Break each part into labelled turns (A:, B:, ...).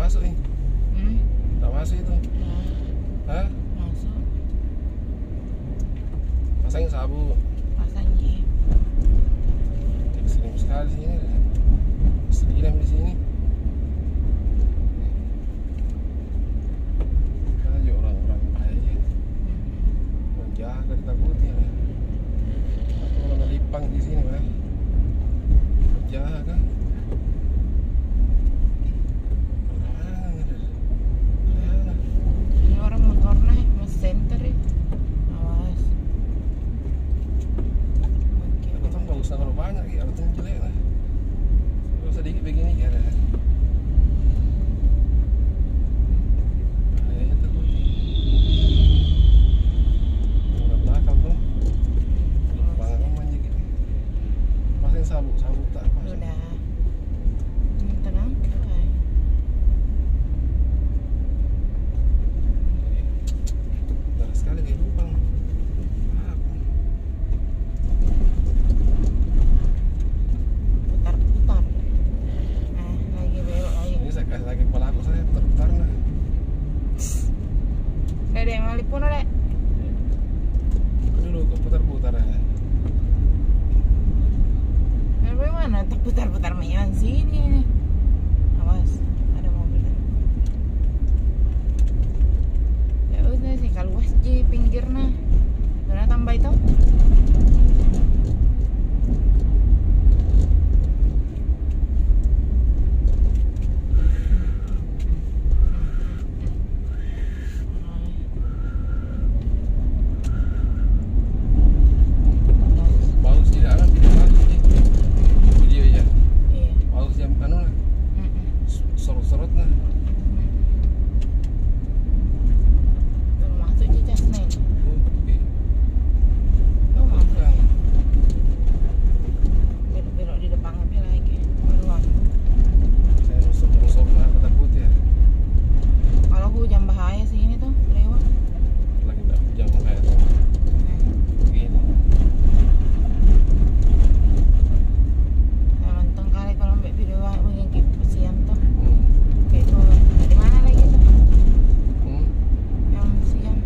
A: masuk nih. Nggak masuk itu. Hah?
B: Masuk.
A: Pasangin sabuk.
B: Pasangin.
A: Sering sekali sini. Sedih di sini. Karena juga orang-orang kayaknya menjaga ditakuti. Kalau ada lipang di sini, kan? Menjaga.
B: Ini orang motor naik mas center ya. Awas. Oke.
A: Betul nggak usah kalau banyak ya, betul jelek lah. Kalau sedikit begini ya ada. Kayaknya takuti. Orang belakang tuh. Banget aman gitu. Pasang sabuk tak apa.
B: Udah. Tenang.
A: Benar sekali kayak lubang.
B: Putar-putar. Lagi belok lagi.
A: Ini saya kasih lagi kepala aku, saya putar-putar lah.
B: Dek, ngalipun dek.
A: Dulu kok putar-putar ya.
B: Bagaimana? Tak putar-putar mainan sini. Awas, ada mobil. Ya udah sih kalau luas di pinggirnya. Mana tambah itu?
A: Bagus tidak kan video bagus nih. Video ya.
B: Iya.
A: Bagus yang anu lah. Sorot-sorot lah.
B: Tuh masuk di Jasna ini.
A: Oke.
B: Tuh masuk.
A: Bukan.
B: Belok-belok di depannya be lagi. Beruang.
A: Saya rusuk lah takut ya.
B: Kalau hujan bahaya sih ini tuh lewat.
A: Lagi enggak hujan kayak tuh. Begini.
B: Nah, lontong kali kalau mbak video begini kesian tuh.
A: Hmm.
B: Kayak itu dari mana lagi tuh?
A: Hmm.
B: Yang siang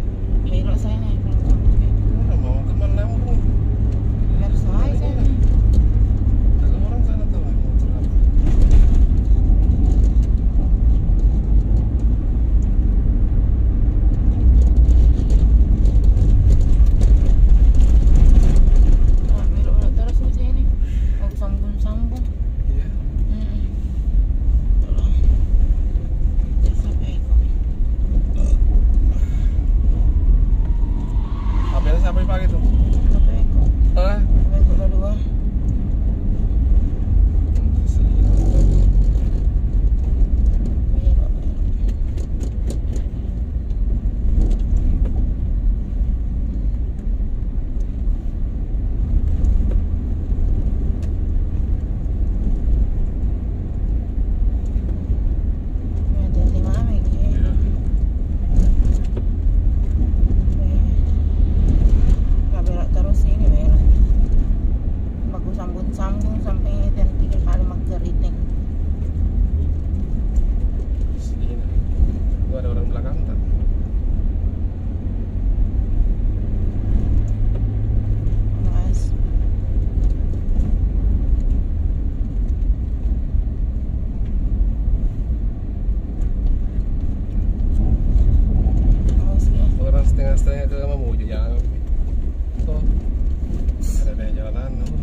B: belok saya nih lontong kayak
A: Mana mau kemana lembung?
B: biar saya nih.
A: Ada orang sana tuh motor apa?
B: Nah, belok-belok terus nih saya nih. Mau sambung-sambung.
A: Iya.
B: Tolong. Ya sampai kok.
A: HP-nya siapa yang pakai tuh?
B: Sampai kok.
A: Ah.
B: Sampai kok berdua. Belok. Ada di mana iki?
A: Iya.
B: Nggak belok terus ini belok. Aku sambung-sambung sampai dan 3 kali magkeriting.
A: Sini. Itu ada orang belakang tak?
B: Mas. Awas ya.
A: Orang setengah-setengah ke Mamuju jangan. Tuh. Ada jalanan. Tuh.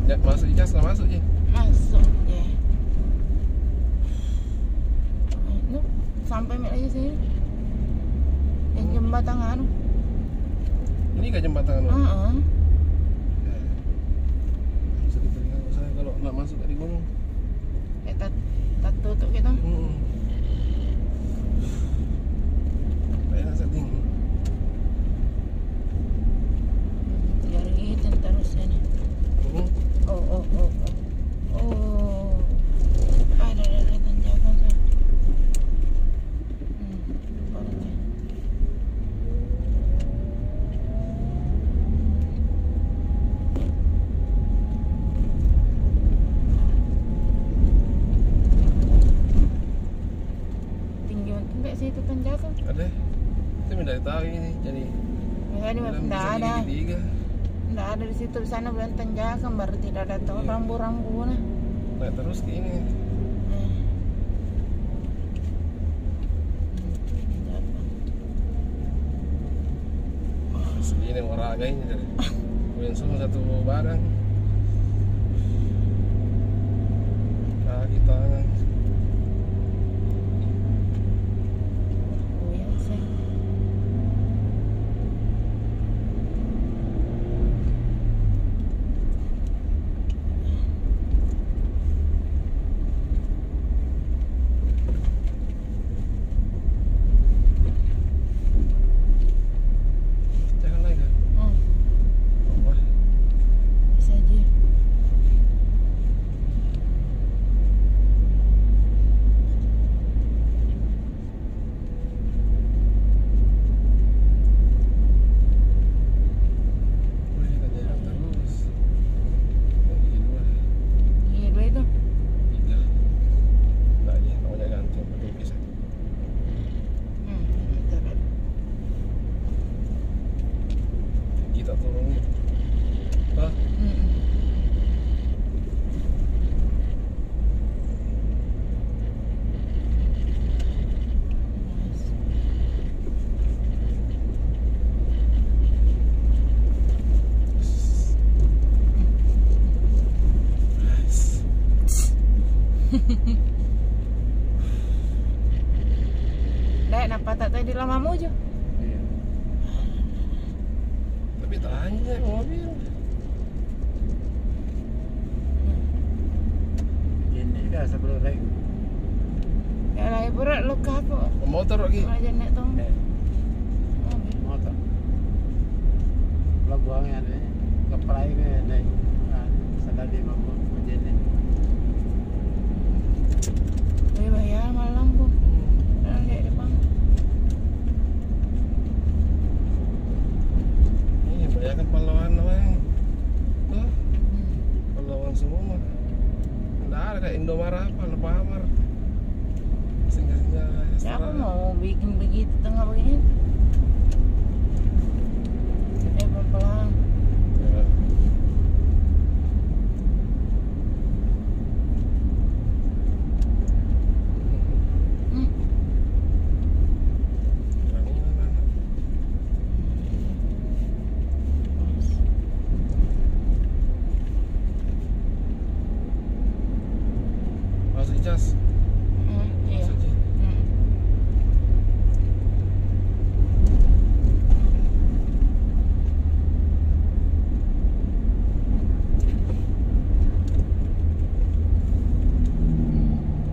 A: Ya, masuk di Jasna, masuk ya.
B: Masuk ya. Ini sampai lagi sini. Yang jembatan anu.
A: Ini ke jembatan anu.
B: Heeh.
A: Bisa diberikan saya kalau nggak masuk dari gunung.
B: Tak tutup kita.
A: Enak setting.
B: Jari terus ini. Oh. Ada tanjakan saya. Baru. tuh.
A: Ada. Itu dari tahu ini jadi.
B: Misalnya nggak ada. Nggak ada di situ, di sana bulan tanjakan baru tidak ada tuh rambu-rambu nah.
A: Nah terus ke ini. Segini olahraga ini dari. Kemudian semua satu barang. Kaki tangan.
B: Dek, napa tak tadi lama mujo?
A: Iya. Tapi tanya mobil.
C: Ini dah sebelum rek.
B: Ya lah, berat lu kapok.
A: Motor lagi.
B: Aja nek tong.
C: Motor. Kalau buangnya ada keprai ke naik. Sadar dia mampu menjenis.
B: Bayar malam bu. Lihat depan.
A: Ini banyak pahlawan namanya. Tuh. Pahlawan semua. Nggak ada kayak Indomaret apa, Alfamart. Singgah-singgah.
B: Ya aku mau bikin begitu tengah begini. Pelan-pelan.
A: Ya. Masuk jas.
B: Iya.
A: Masuk jas.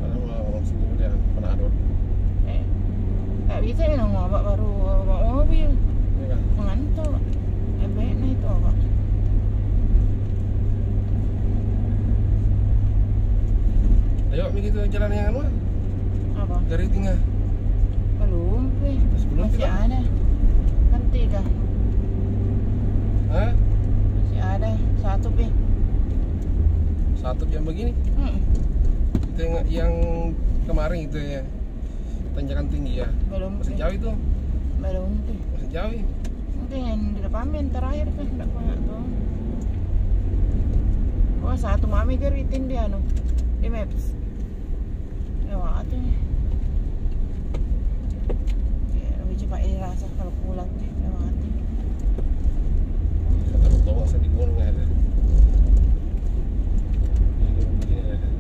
A: Kalau mau sini udah penadot.
B: Tak bisa ya ngobak baru bawa mobil.
A: Ini kan.
B: Mengantuk. Ebeknya itu apa?
A: Ayo begitu jalan yang anu.
B: Apa?
A: Dari tinggal.
B: Belum, Pi.
A: Sebelum
B: Masih
A: kita.
B: ada. Kan 3.
A: Hah?
B: Masih ada 1, Pi.
A: Satu jam begini. Itu yang kemarin itu ya. Tanjakan tinggi ya.
B: Belum,
A: Masih
B: Pi.
A: jauh itu.
B: Belum, Pi.
A: Masih jauh. Ya?
B: Mungkin yang di depan yang terakhir kan enggak banyak tuh. Oh, 1 mami keritin dia anu. Di Maps. Lewat ini. Ya, lebih cepat dirasa kalau pulang deh lewat.
A: Kata bawa saya di gunung ada. Ini begini ada.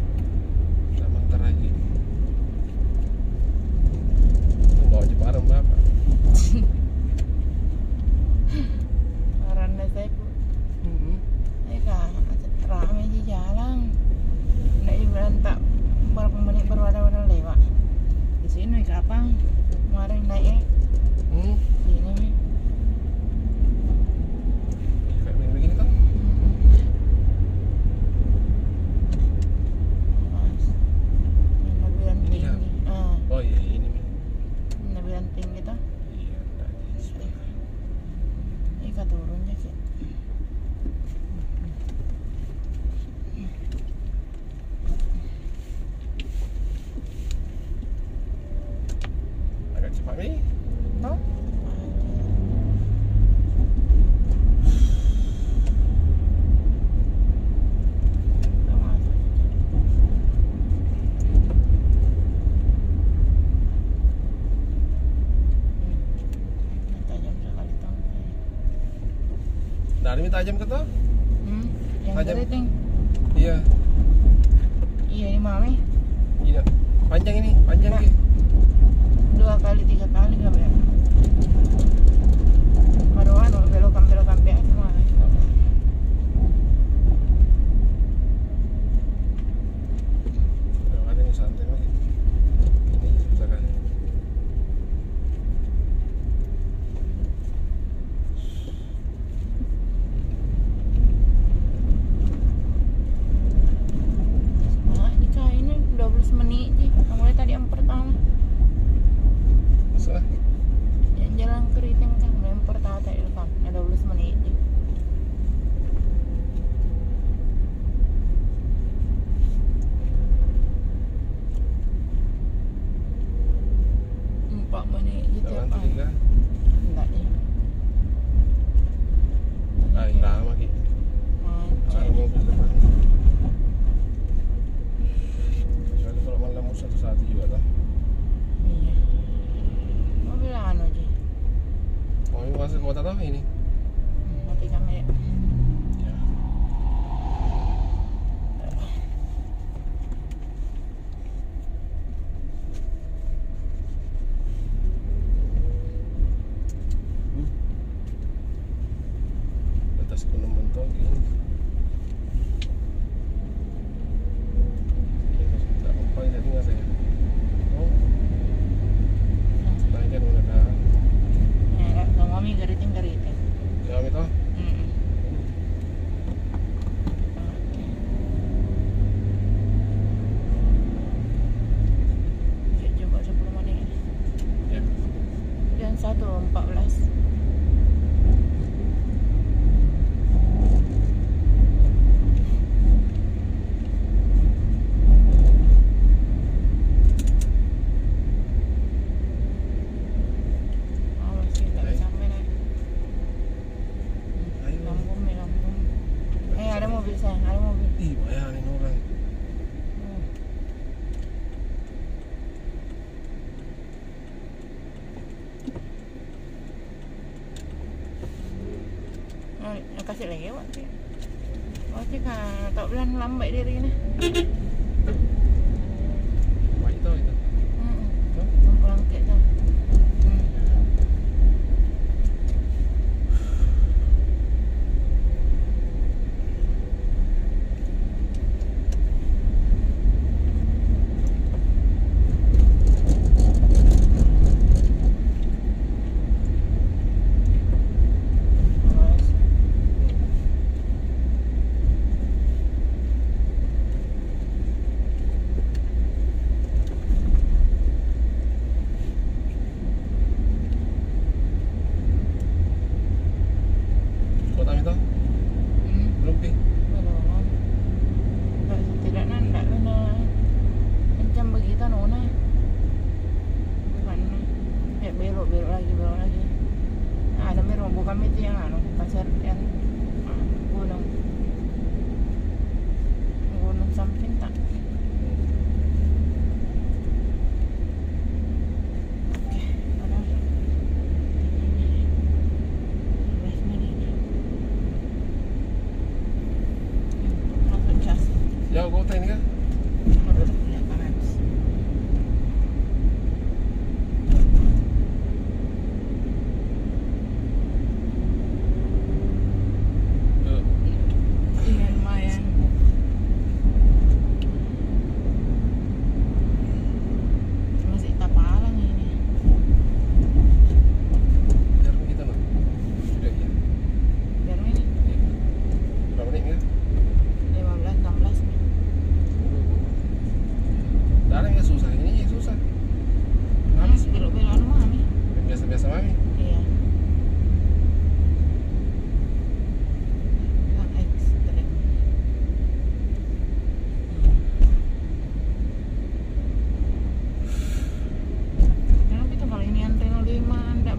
A: Sama ntar lagi. Bawa Jepara bapak.
B: Karena saya pun ramai di jalan. Nak ibarat tak berapa menit baru ada lewat. Tuh. Tajam sekali tuh.
A: Dari ini tajam ke tuh?
B: Yang
A: Tajam.
B: keriting.
A: Iya.
B: Iya ini mami.
A: Iya. Panjang ini, panjang
B: Nah.
A: Ki.
B: 2 kali 3 kali nggak ya? Baru belokan biasa semua.
A: Ada yang santai lagi. Ini susah kan.
B: Nah, Ika ini 12 menit sih. Mulai tadi yang pertama.
A: Masa?
B: Yang jalan keriting kan mulai yang pertama tadi kan. 12 menit sih. Empat menit gitu
A: Jalan
B: kan.
A: 3.
B: Enggak sih.
A: Ah, ini lama Ki. Ada
B: Macet.
A: mobil depan. Kecuali kalau malam satu-satu juga tuh.
B: Iya. Mobil anu aja.
A: Mau masuk ke kota tuh ini.
B: Mati kamera.
A: Ya. Atas Gunung Mentong ini. Tak apa ini tadi nggak saya. Oh, naik kan udah.
B: Ya, kalau mami keriting.
A: Jam itu.
B: Coba 10 menit.
A: Ya.
B: Jam 1.14. Awas sih, nggak bisa sampai naik.
A: Ayo.
B: Lambung. Ada mobil sayang, ada mobil.
A: Ih, bayarin orang.
B: Kasih lagi waktu. Waktu kan tak bilang lambat diri ni.
A: Baik tau itu.
B: Pulang ke tu.
A: Kota itu belum Pi.
B: Belum. Setidaknya tak kena kencam begitu nona. Bukan. Ya belok lagi. Nah, ada merah bukan itu yang anu pasar yang gunung samping tak. Oke, ada. Masuk cas.
A: Jauh kota ini kan?
B: Aduh, kelihatan habis. Iya, lumayan. Masih tapalang ini.
A: Jarang kita loh. Sudah ya.
B: Biar ini
A: Berapa menit ya?
B: 15-16 nih.
A: Darah nggak susah, ini yang susah. Habis
B: Belok-belok anu mami.
A: biasa-biasa mami.
B: Iya. Yang ekstrim. Kenapa itu kalau ini antri 05 anda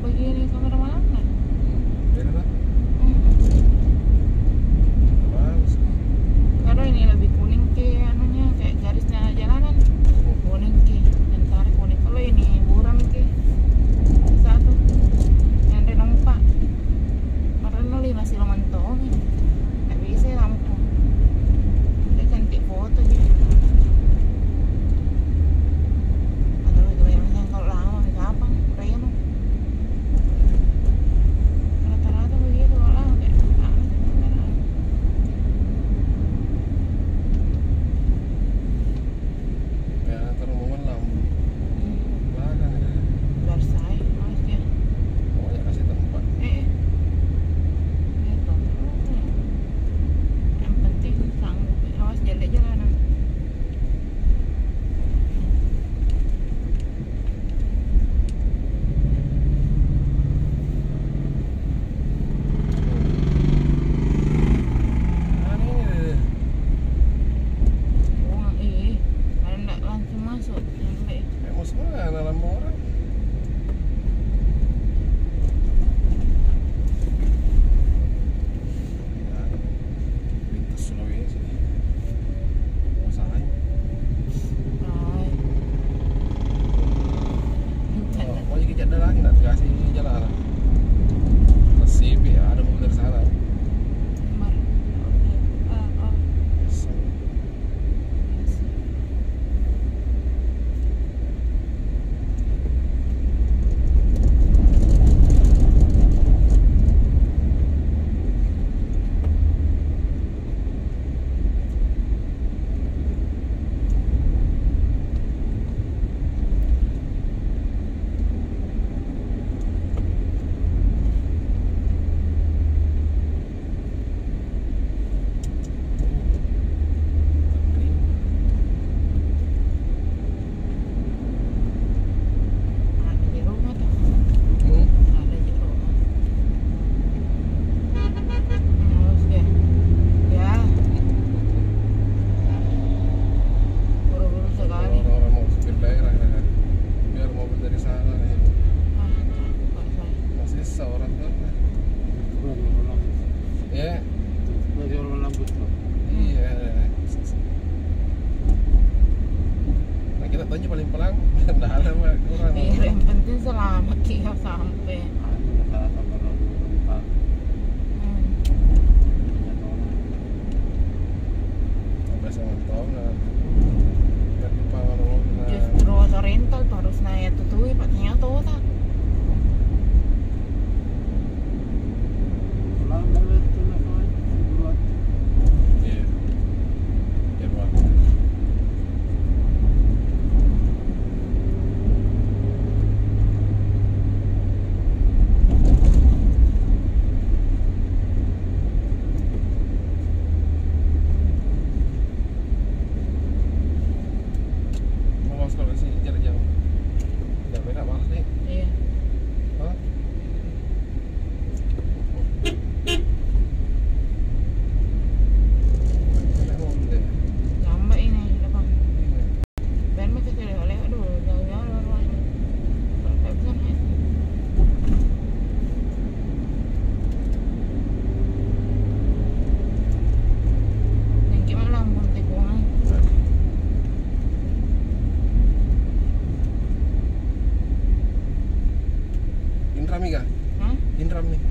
A: Rami kah?
B: Hah?
A: Inram nih.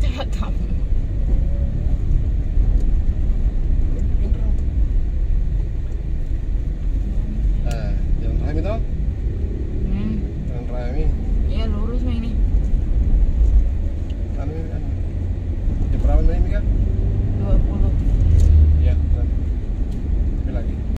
B: Coba kamu.